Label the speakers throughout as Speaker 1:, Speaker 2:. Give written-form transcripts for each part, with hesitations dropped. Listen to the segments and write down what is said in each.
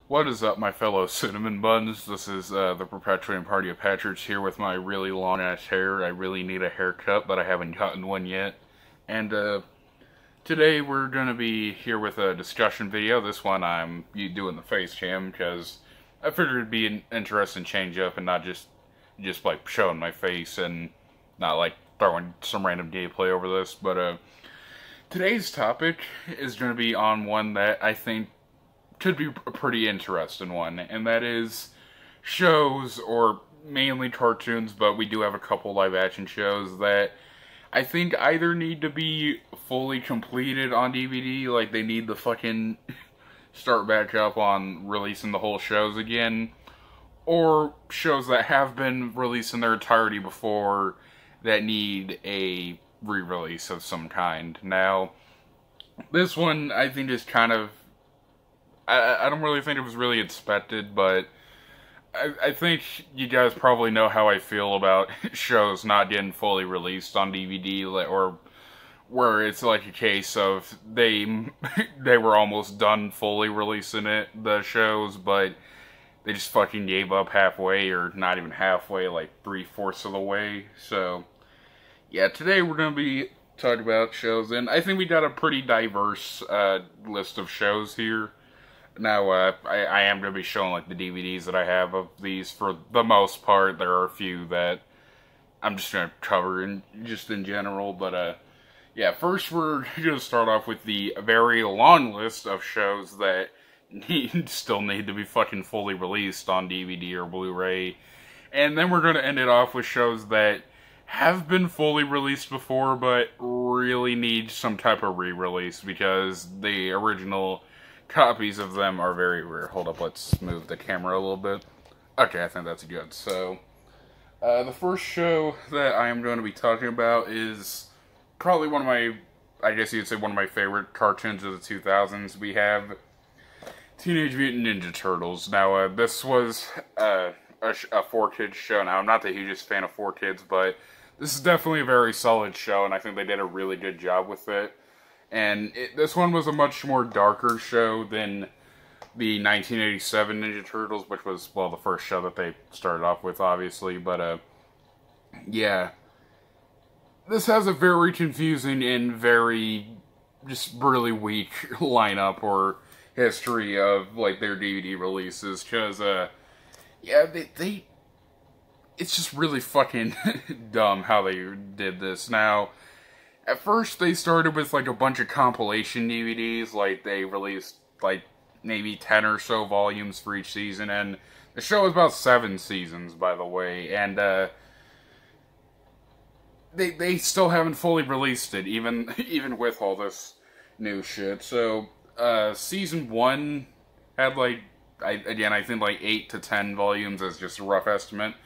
Speaker 1: What is up, my fellow cinnamon buns? This is the Perpetuating Party of Patriots here with my really long ass hair. I really need a haircut, but I haven't gotten one yet. And today we're gonna be here with a discussion video. This one I'm doing the face cam because I figured it'd be an interesting change up and not just like showing my face and not like throwing some random gameplay over this. But today's topic is gonna be on one that I think could be a pretty interesting one, and that is shows, or mainly cartoons, but we do have a couple live-action shows that I think either need to be fully completed on DVD, like they need to fucking start back up on releasing the whole shows again, or shows that have been released in their entirety before that need a re-release of some kind. Now, this one I think is kind of, I don't really think it was really expected, but I think you guys probably know how I feel about shows not getting fully released on DVD, or where it's like a case of they were almost done fully releasing the shows, but they just fucking gave up halfway, or not even halfway, like 3/4 of the way. So yeah, today we're gonna be talking about shows, and I think we got a pretty diverse list of shows here. Now, I am going to be showing, like, the DVDs that I have of these for the most part. There are a few that I'm just going to cover just in general, but, yeah, first we're going to start off with the very long list of shows that still need to be fucking fully released on DVD or Blu-ray, and then we're going to end it off with shows that have been fully released before, but really need some type of re-release, because the original copies of them are very rare. Hold up, let's move the camera a little bit. Okay, I think that's good. So, the first show that I am going to be talking about is probably one of my, I guess you'd say one of my favorite cartoons of the 2000s. We have Teenage Mutant Ninja Turtles. Now, this was a 4-kids show. Now, I'm not the hugest fan of 4-kids, but this is definitely a very solid show, and I think they did a really good job with it. And this one was a much more darker show than the 1987 Ninja Turtles, which was, well, the first show that they started off with, obviously. But, yeah. This has a very confusing and very, just really weak lineup or history of, like, their DVD releases. Because, yeah, it's just really fucking dumb how they did this. Now, at first, they started with, like, a bunch of compilation DVDs. Like, they released, like, maybe 10 or so volumes for each season. And the show was about 7 seasons, by the way. And, they still haven't fully released it, even with all this new shit. So, season 1 had, like, I think, like, 8 to 10 volumes as just a rough estimate.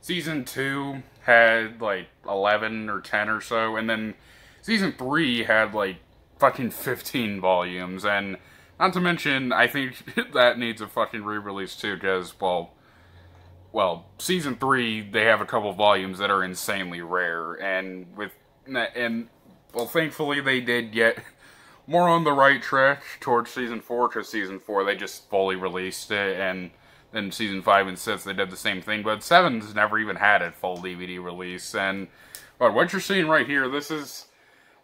Speaker 1: Season 2 had, like, 11 or 10 or so. And then Season 3 had, like, fucking 15 volumes, and not to mention, I think that needs a fucking re-release too, because, well, Season 3, they have a couple volumes that are insanely rare, and well, thankfully they did get more on the right track towards Season 4, because Season 4, they just fully released it, and then Season 5 and 6, they did the same thing, but 7's never even had a full DVD release, and but what you're seeing right here, this is,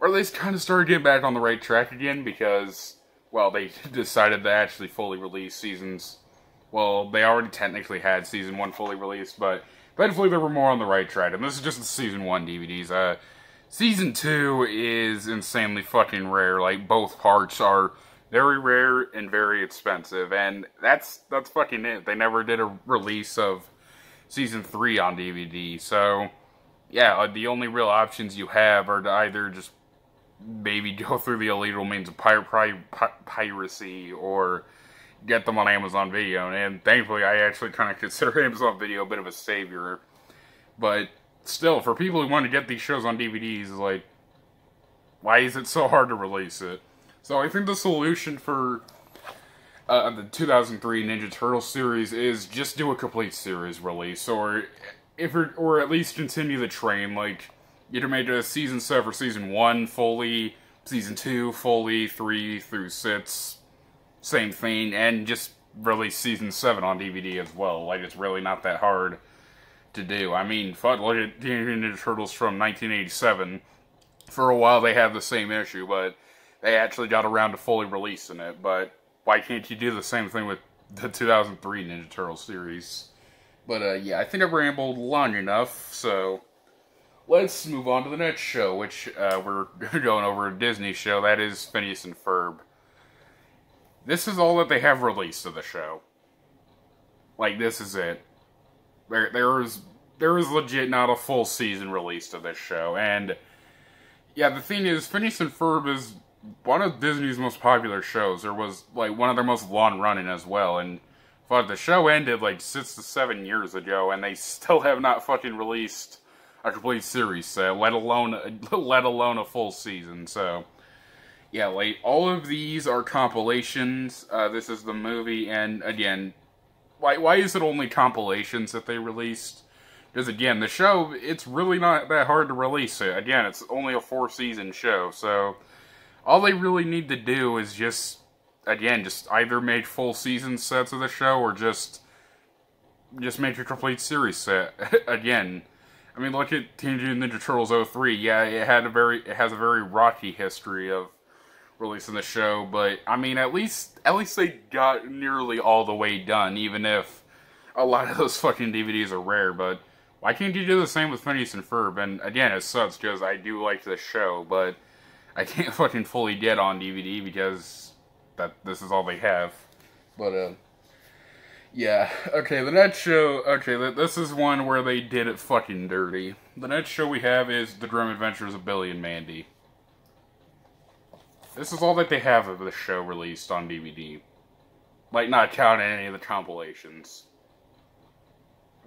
Speaker 1: or at least kind of started getting back on the right track again, because, well, they decided to actually fully release seasons. Well, they already technically had Season 1 fully released, but thankfully they were more on the right track, and this is just the Season 1 DVDs. Season 2 is insanely fucking rare. Like, both parts are very rare and very expensive, and that's fucking it. They never did a release of Season 3 on DVD, so yeah, the only real options you have are to either just maybe go through the illegal means of piracy, or get them on Amazon Video. And thankfully, I actually kind of consider Amazon Video a bit of a savior. But still, for people who want to get these shows on DVDs, like, why is it so hard to release it? So I think the solution for the 2003 Ninja Turtles series is just do a complete series release, or at least continue the train, like, either make a Season 7 or Season 1 fully, Season 2 fully, 3 through 6, same thing, and just release season 7 on DVD as well. Like, it's really not that hard to do. I mean, fuck, look at Teenage Mutant Ninja Turtles from 1987. For a while they had the same issue, but they actually got around to fully releasing it. But why can't you do the same thing with the 2003 Ninja Turtles series? But yeah, I think I've rambled long enough, so let's move on to the next show, which we're going over a Disney show. That is Phineas and Ferb. This is all that they have released of the show. Like, this is it. There is legit not a full season released of this show, and yeah, the thing is, Phineas and Ferb is one of Disney's most popular shows. There was, like, one of their most long-running as well, and fuck, the show ended, like, 6 to 7 years ago, and they still have not fucking released a complete series set, let alone a full season, so yeah, like, all of these are compilations. This is the movie, and again, why is it only compilations that they released? Because, again, the show, it's really not that hard to release it. Again, it's only a 4-season show, so all they really need to do is just either make full season sets of the show, or just make a complete series set. Again, I mean, look at Teenage Mutant Ninja Turtles 03. Yeah, it has a very rocky history of releasing the show, but, I mean, at least they got nearly all the way done, even if a lot of those fucking DVDs are rare, but why can't you do the same with Phineas and Ferb? And again, it sucks because I do like this show, but I can't fucking fully get on DVD because this is all they have. But, yeah. Okay, the next show, this is one where they did it fucking dirty. The next show we have is The Grim Adventures of Billy and Mandy. This is all that they have of the show released on DVD. Like, not counting any of the compilations.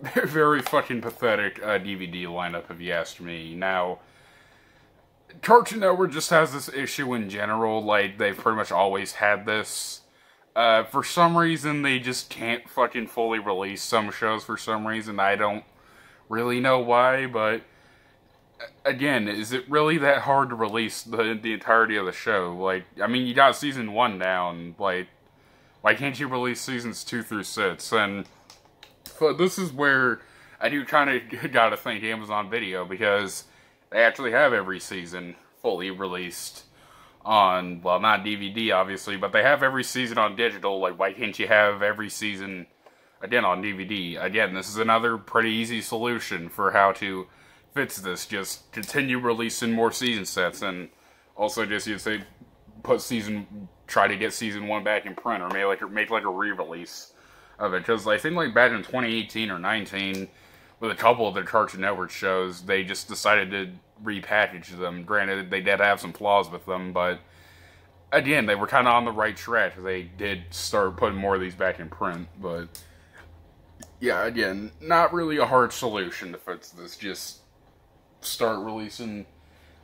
Speaker 1: They're very fucking pathetic DVD lineup, if you ask me. Now, Cartoon Network just has this issue in general. Like, they've pretty much always had this. For some reason, they just can't fucking fully release some shows for some reason. I don't really know why, but again, is it really that hard to release the entirety of the show? Like, I mean, you got season 1 down. Like, why can't you release seasons 2 through 6? And this is where I do kind of gotta thank Amazon Video, because they actually have every season fully released on, well, not DVD, obviously, but they have every season on digital. Like, why can't you have every season, again, on DVD? Again, this is another pretty easy solution for how to fix this. Just continue releasing more season sets, and also just, you'd say, try to get season 1 back in print, or make like a re-release of it, because I think, like, back in 2018 or 19, with a couple of their Cartoon Network shows, they just decided to repackage them. Granted, they did have some flaws with them, but again, they were kind of on the right track. They did start putting more of these back in print, but yeah, again, not really a hard solution to fix this. Just start releasing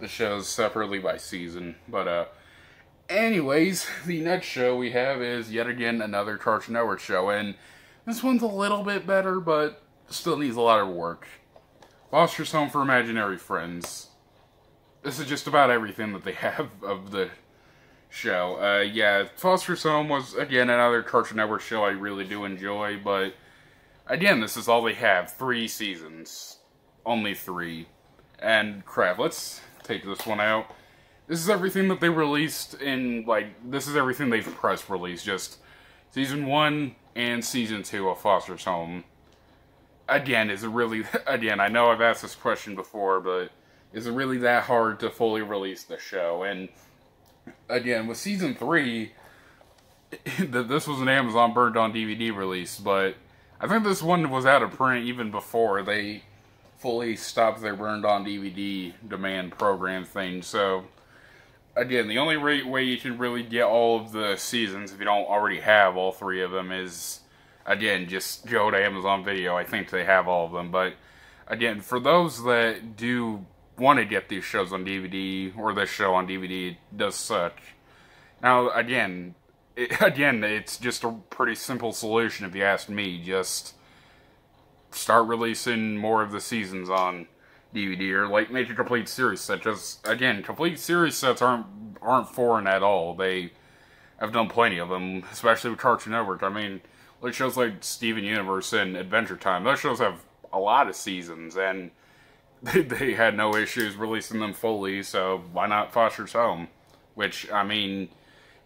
Speaker 1: the shows separately by season. But anyways, the next show we have is yet again another Cartoon Network show, and this one's a little bit better, but still needs a lot of work. Foster's Home for Imaginary Friends. This is just about everything that they have of the show. Yeah, Foster's Home was, again, another Cartoon Network show I really do enjoy, but again, this is all they have. 3 seasons. Only 3. And crap, let's take this one out. This is everything that they released in, like, this is everything they've press released. Just season 1 and season 2 of Foster's Home. Again, is it really, again, I know I've asked this question before, but is it really that hard to fully release the show? And again, with season 3, this was an Amazon burned on DVD release, but I think this one was out of print even before they fully stopped their burned on DVD demand program thing. So again, the only way you can really get all of the seasons, if you don't already have all 3 of them, is, again, just go to Amazon Video. I think they have all of them. But again, for those that do want to get these shows on DVD, or this show on DVD, it does suck. Now, again, it's just a pretty simple solution if you ask me. Just start releasing more of the seasons on DVD, or like make a complete series set. Just, again, complete series sets aren't foreign at all. They, I've done plenty of them, especially with Cartoon Network. I mean, like shows like Steven Universe and Adventure Time, those shows have a lot of seasons, and they had no issues releasing them fully, so why not Foster's Home? Which, I mean,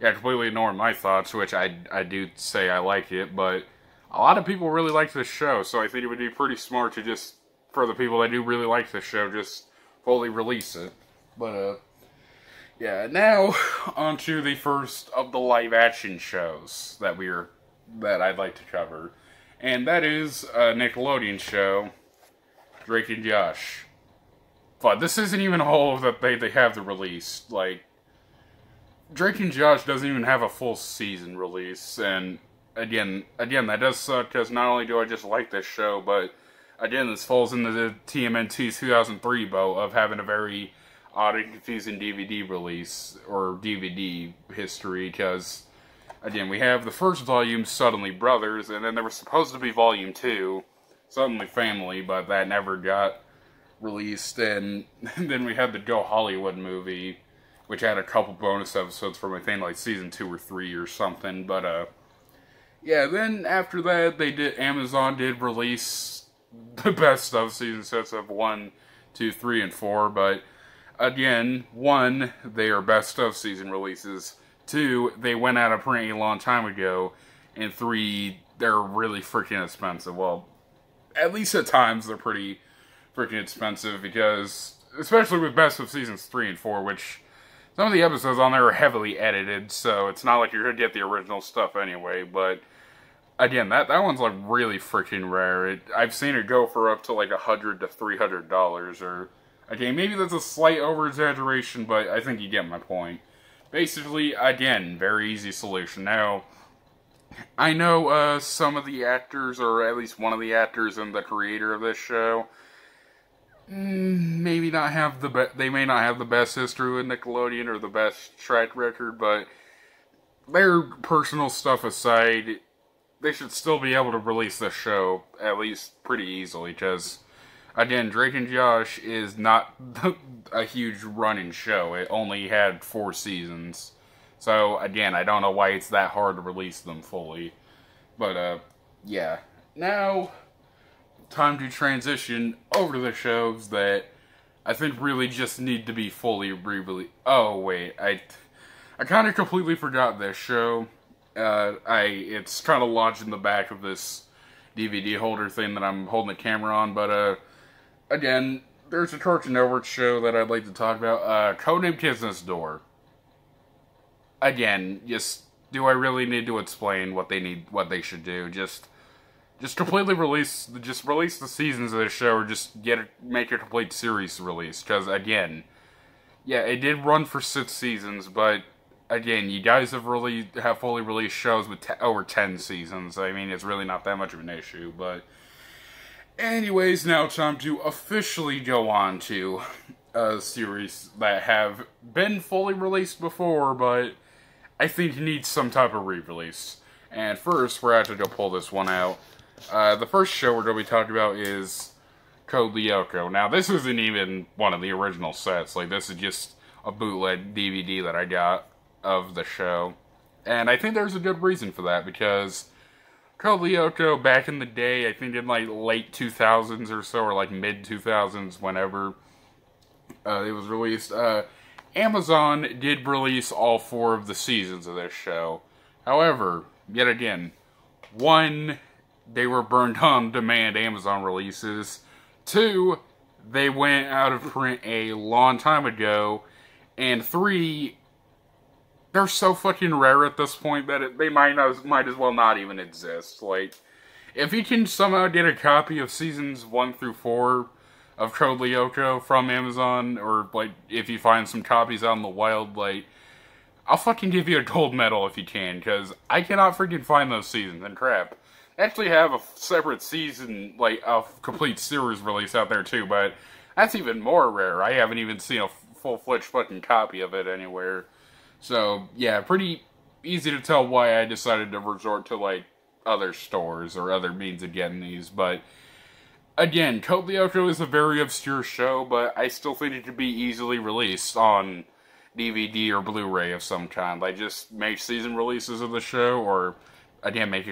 Speaker 1: yeah, completely ignoring my thoughts, which I do say I like it, but a lot of people really like this show, so I think it would be pretty smart to just, for the people that do really like this show, just fully release it. But, yeah, now, on to the first of the live-action shows that I'd like to cover. And that is a Nickelodeon show, Drake and Josh. But this isn't even all that they have to release. Like, Drake and Josh doesn't even have a full season release, and again, that does suck, because not only do I just like this show, but again, this falls into the TMNT 2003 boat of having a very odd and confusing DVD release, or DVD history, because, again, we have the first volume, Suddenly Brothers, and then there was supposed to be volume 2, Suddenly Family, but that never got released, and then we had the Go Hollywood movie, which had a couple bonus episodes from, I think, like, season 2 or 3 or something, but, yeah, then after that, Amazon did release the best of season sets of 1, 2, 3, and 4, but again, 1, they are best of season releases, 2, they went out of print a long time ago, and 3, they're really freaking expensive. Well, at least at times, they're pretty freaking expensive, because, especially with best of seasons 3 and 4, which some of the episodes on there are heavily edited, so it's not like you're going to get the original stuff anyway, but again, that one's like really freaking rare. I've seen it go for up to like $100 to $300, or, okay, maybe that's a slight over-exaggeration, but I think you get my point. Basically, again, very easy solution. Now, I know some of the actors, or at least one of the actors and the creator of this show, maybe not have they may not have the best history with Nickelodeon or the best track record, but their personal stuff aside, they should still be able to release this show at least pretty easily, because again, Drake and Josh is not a huge running show. It only had 4 seasons, so again, I don't know why it's that hard to release them fully, but yeah, now time to transition over to the shows that I think really just need to be fully re-released. Oh wait, I kind of completely forgot this show. It's kind of lodged in the back of this DVD holder thing that I'm holding the camera on, but again, there's a Cartoon Network show that I'd like to talk about, Codename Kids Next Door. Again, do I really need to explain what they should do? Just completely release the seasons of this show, or just make a complete series release, because again, yeah, it did run for 6 seasons, but again, you guys have fully released shows with over 10 seasons. I mean, it's really not that much of an issue, but anyways, now it's time to officially go on to a series that have been fully released before, but I think needs some type of re-release. And first, we're going to have to go pull this one out. The first show we're going to be talking about is Code Lyoko. Now, this isn't even one of the original sets. Like, this is just a bootleg DVD that I got of the show. And I think there's a good reason for that, because Code Lyoko, back in the day, I think in like late 2000s or so, or like mid 2000s, whenever it was released, Amazon did release all 4 of the seasons of this show. However, yet again, 1, they were burned on demand Amazon releases. 2, they went out of print a long time ago. And 3, they're so fucking rare at this point that they might as well not even exist. Like, if you can somehow get a copy of seasons 1 through 4 of Code Lyoko from Amazon, or like if you find some copies out in the wild, like, I'll fucking give you a gold medal if you can, because I cannot freaking find those seasons, and crap. I actually have a separate season, like, a complete series release out there too, but that's even more rare. I haven't even seen a full-fledged fucking copy of it anywhere. So, yeah, pretty easy to tell why I decided to resort to, like, other stores or other means of getting these, but again, Code Lyoko is a very obscure show, but I still think it could be easily released on DVD or Blu-ray of some kind. Like, just make season releases of the show, or, again, make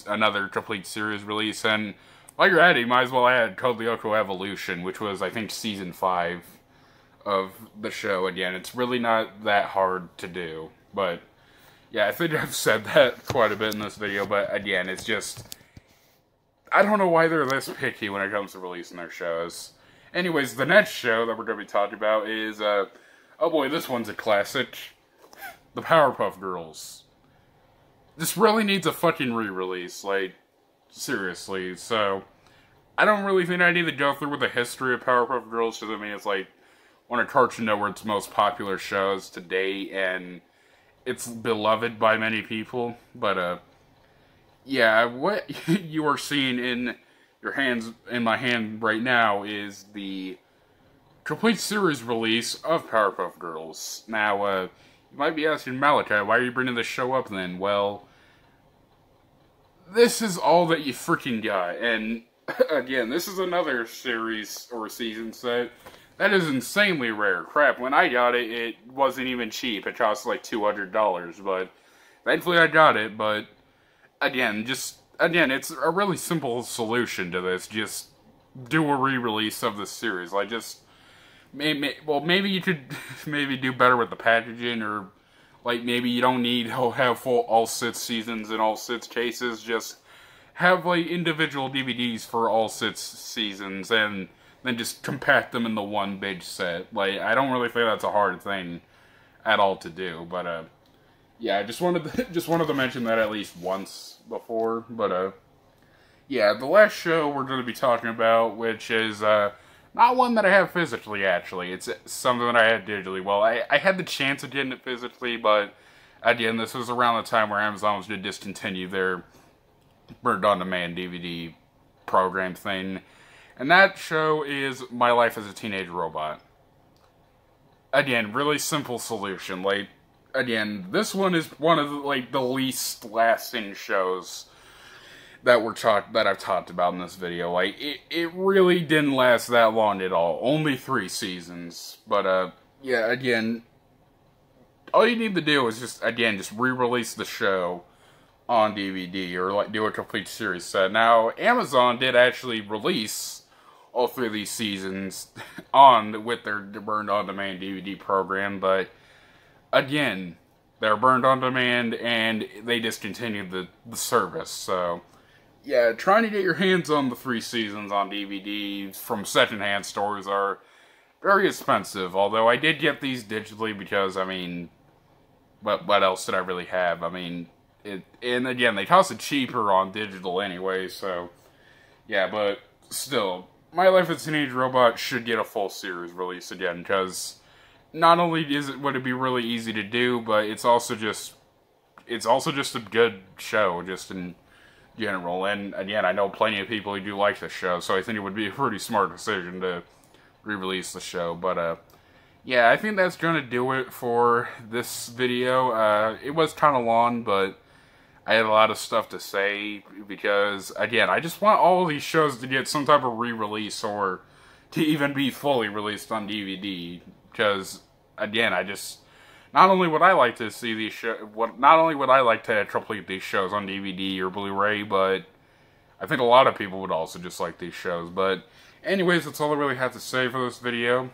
Speaker 1: another complete series release. And while you're at it, you might as well add Code LOCO Evolution, which was, I think, season 5 of the show. Again, it's really not that hard to do. But, yeah, I think I've said that quite a bit in this video. But, again, it's just... I don't know why they're this picky when it comes to releasing their shows. Anyways, the next show that we're going to be talking about is, oh boy, this one's a classic. The Powerpuff Girls. This really needs a fucking re-release, like, seriously. So, I don't really think I need to go through with the history of Powerpuff Girls, because, I mean, it's like one of Cartoon Network's most popular shows to date, and it's beloved by many people. But, yeah, what you are seeing in my hand right now is the complete series release of Powerpuff Girls. Now, you might be asking, Malachi, why are you bringing this show up then? Well, this is all that you freaking got. And, again, this is another series or season set that is insanely rare. Crap, when I got it, it wasn't even cheap. It cost like $200, but thankfully I got it. But, again, it's a really simple solution to this. Just do a re-release of this series. Like, just... maybe you could maybe do better with the packaging, or like maybe you don't need to have full all 6 seasons in all 6 cases. Just have like individual DVDs for all 6 seasons, and then just compact them in the one big set. Like, I don't really think that's a hard thing at all to do. But yeah, I just wanted to mention that at least once before. But yeah, the last show we're going to be talking about, which is not one that I have physically, actually. It's something that I had digitally. Well, I had the chance of getting it physically, but again, this was around the time where Amazon was going to discontinue their burned-on-demand DVD program thing. And that show is My Life as a Teenage Robot. Again, really simple solution. Like, again, this one is one of the least lasting shows that I've talked about in this video. Like, it really didn't last that long at all. Only 3 seasons. But, yeah, again, all you need to do is just re-release the show on DVD, or, like, do a complete series set. Now, Amazon did actually release all 3 of these seasons with their burned on demand DVD program, but, again, they're burned on demand, and they discontinued the service, so... Yeah, trying to get your hands on the 3 seasons on DVD from secondhand stores are very expensive. Although I did get these digitally because, I mean, what else did I really have? I mean, and again, they cost it cheaper on digital anyway, so yeah, but still, My Life as a Teenage Robot should get a full series release again, because not only would it be really easy to do, but it's also just a good show, just in general. And again, I know plenty of people who do like the show, so I think it would be a pretty smart decision to re-release the show. But yeah, I think that's gonna do it for this video. It was kind of long, but I had a lot of stuff to say, because again, I just want all of these shows to get some type of re-release, or to even be fully released on DVD, because again, not only would I like to see these not only would I like to complete these shows on DVD or Blu-ray, but I think a lot of people would also just like these shows. But anyways, that's all I really have to say for this video.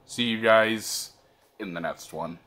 Speaker 1: See you guys in the next one.